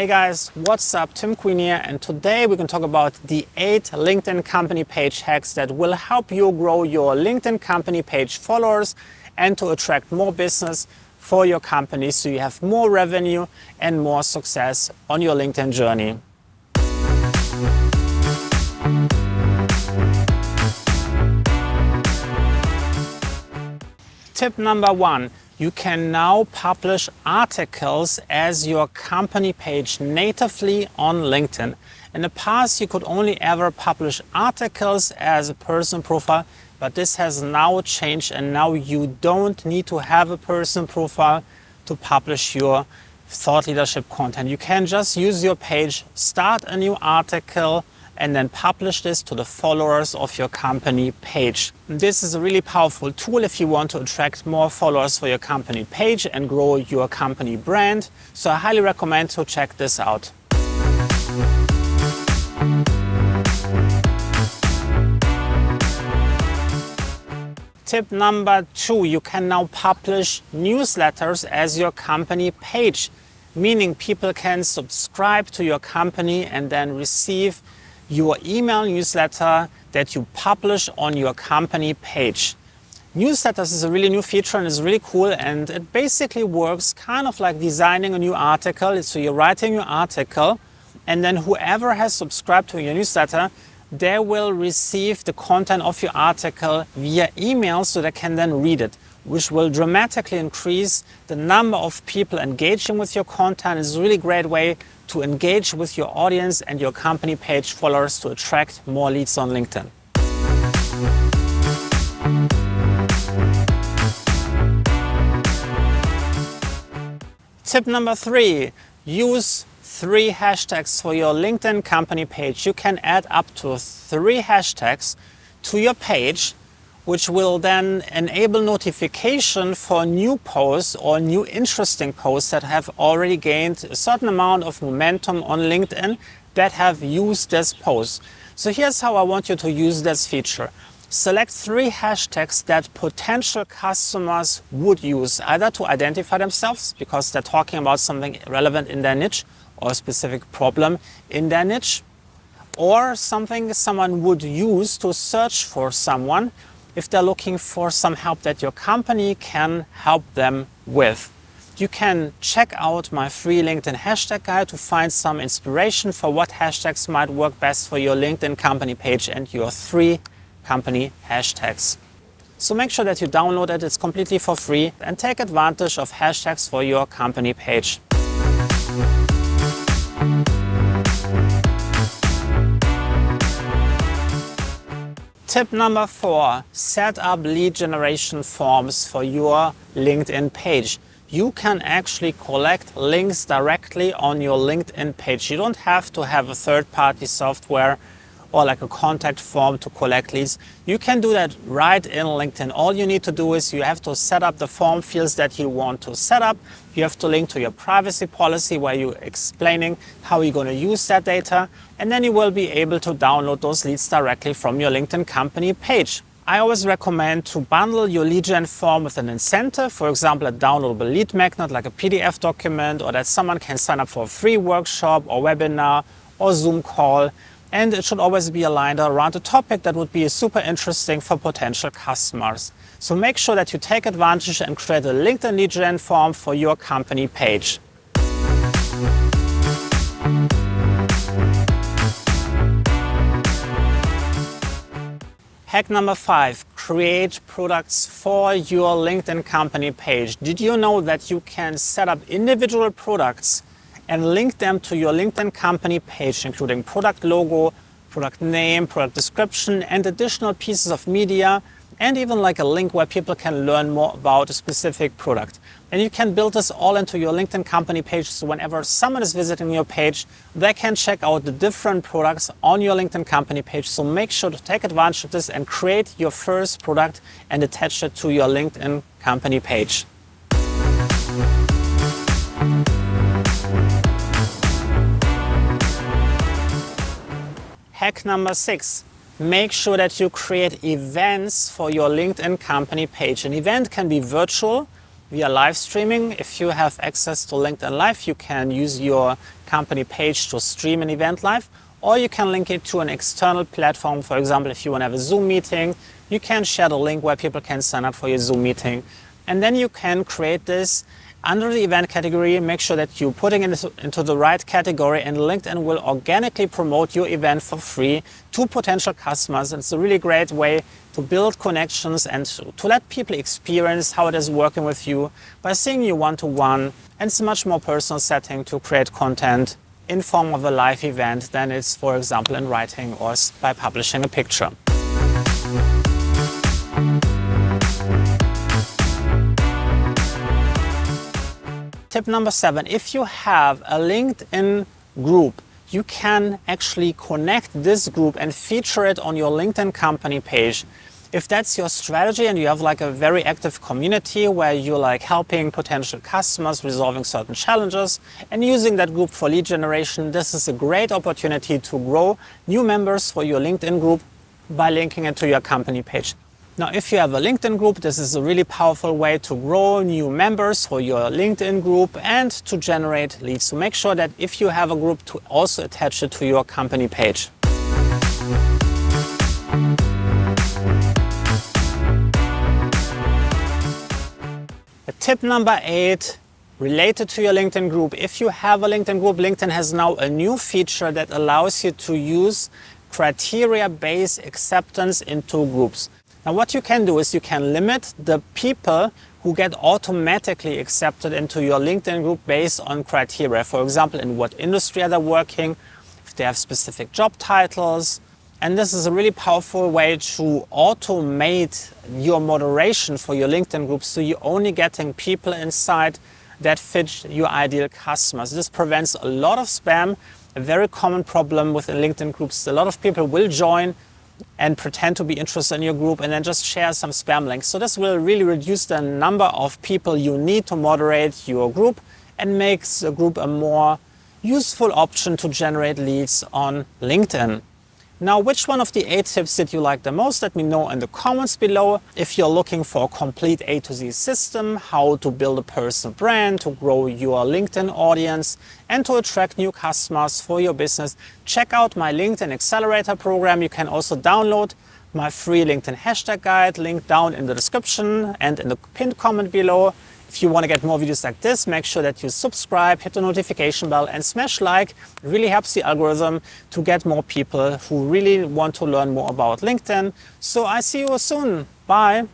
Hey guys, what's up? Tim Queen here, and today we're going to talk about the 8 LinkedIn company page hacks that will help you grow your LinkedIn company page followers and to attract more business for your company so you have more revenue and more success on your LinkedIn journey. Tip number 1. You can now publish articles as your company page natively on LinkedIn. In the past, you could only ever publish articles as a personal profile, but this has now changed, and now you don't need to have a personal profile to publish your thought leadership content. You can just use your page, start a new article, and then publish this to the followers of your company page. This is a really powerful tool if you want to attract more followers for your company page and grow your company brand. So I highly recommend to check this out. Tip number 2, you can now publish newsletters as your company page, meaning people can subscribe to your company and then receive your email newsletter that you publish on your company page. Newsletters is a really new feature and is really cool, and it basically works kind of like designing a new article. So you're writing your article, and then whoever has subscribed to your newsletter, they will receive the content of your article via email so they can then read it, which will dramatically increase the number of people engaging with your content. It's a really great way to engage with your audience and your company page followers to attract more leads on LinkedIn. Tip number 3, use 3 hashtags for your LinkedIn company page. You can add up to 3 hashtags to your page, which will then enable notification for new posts or new interesting posts that have already gained a certain amount of momentum on LinkedIn that have used this post. So here's how I want you to use this feature. Select 3 hashtags that potential customers would use, either to identify themselves because they're talking about something relevant in their niche or a specific problem in their niche, or something someone would use to search for someone if they're looking for some help that your company can help them with. You can check out my free LinkedIn hashtag guide to find some inspiration for what hashtags might work best for your LinkedIn company page and your 3 company hashtags. So make sure that you download it, it's completely for free, and take advantage of hashtags for your company page. Tip number 4, set up lead generation forms for your LinkedIn page. You can actually collect links directly on your LinkedIn page. You don't have to have a third-party software or like a contact form to collect leads. You can do that right in LinkedIn. All you need to do is you have to set up the form fields that you want to set up. You have to link to your privacy policy where you're explaining how you're going to use that data, and then you will be able to download those leads directly from your LinkedIn company page. I always recommend to bundle your lead gen form with an incentive, for example, a downloadable lead magnet like a PDF document, or that someone can sign up for a free workshop or webinar or Zoom call. And it should always be aligned around a topic that would be super interesting for potential customers. So make sure that you take advantage and create a LinkedIn lead gen form for your company page. Hack number 5, create products for your LinkedIn company page. Did you know that you can set up individual products and link them to your LinkedIn company page, including product logo, product name, product description, and additional pieces of media, and even like a link where people can learn more about a specific product. And you can build this all into your LinkedIn company page, so whenever someone is visiting your page, they can check out the different products on your LinkedIn company page. So make sure to take advantage of this and create your first product and attach it to your LinkedIn company page. Hack number 6, make sure that you create events for your LinkedIn company page. An event can be virtual, via live streaming. If you have access to LinkedIn Live, you can use your company page to stream an event live, or you can link it to an external platform. For example, if you want to have a Zoom meeting, you can share the link where people can sign up for your Zoom meeting. And then you can create this under the event category. Make sure that you're putting it into the right category, and LinkedIn will organically promote your event for free to potential customers. And it's a really great way to build connections and to let people experience how it is working with you by seeing you one-to-one. And it's a much more personal setting to create content in form of a live event than it's, for example, in writing or by publishing a picture. Tip number 7, if you have a LinkedIn group, you can actually connect this group and feature it on your LinkedIn company page. If that's your strategy and you have like a very active community where you're like helping potential customers resolving certain challenges and using that group for lead generation, this is a great opportunity to grow new members for your LinkedIn group by linking it to your company page. Now, if you have a LinkedIn group, this is a really powerful way to grow new members for your LinkedIn group and to generate leads. So make sure that if you have a group, to also attach it to your company page. Tip number 8, related to your LinkedIn group. If you have a LinkedIn group, LinkedIn has now a new feature that allows you to use criteria-based acceptance into groups. Now, what you can do is you can limit the people who get automatically accepted into your LinkedIn group based on criteria. For example, in what industry are they working, if they have specific job titles. And this is a really powerful way to automate your moderation for your LinkedIn group, so you're only getting people inside that fit your ideal customers. This prevents a lot of spam, a very common problem within LinkedIn groups. A lot of people will join and pretend to be interested in your group and then just share some spam links. So this will really reduce the number of people you need to moderate your group and makes the group a more useful option to generate leads on LinkedIn. Now, which one of the 8 tips did you like the most? Let me know in the comments below. If you're looking for a complete A to Z system, how to build a personal brand, to grow your LinkedIn audience, and to attract new customers for your business, check out my LinkedIn Accelerator program. You can also download my free LinkedIn hashtag guide, linked down in the description and in the pinned comment below. If you want to get more videos like this, make sure that you subscribe, hit the notification bell and smash like. It really helps the algorithm to get more people who really want to learn more about LinkedIn. So I see you soon. Bye.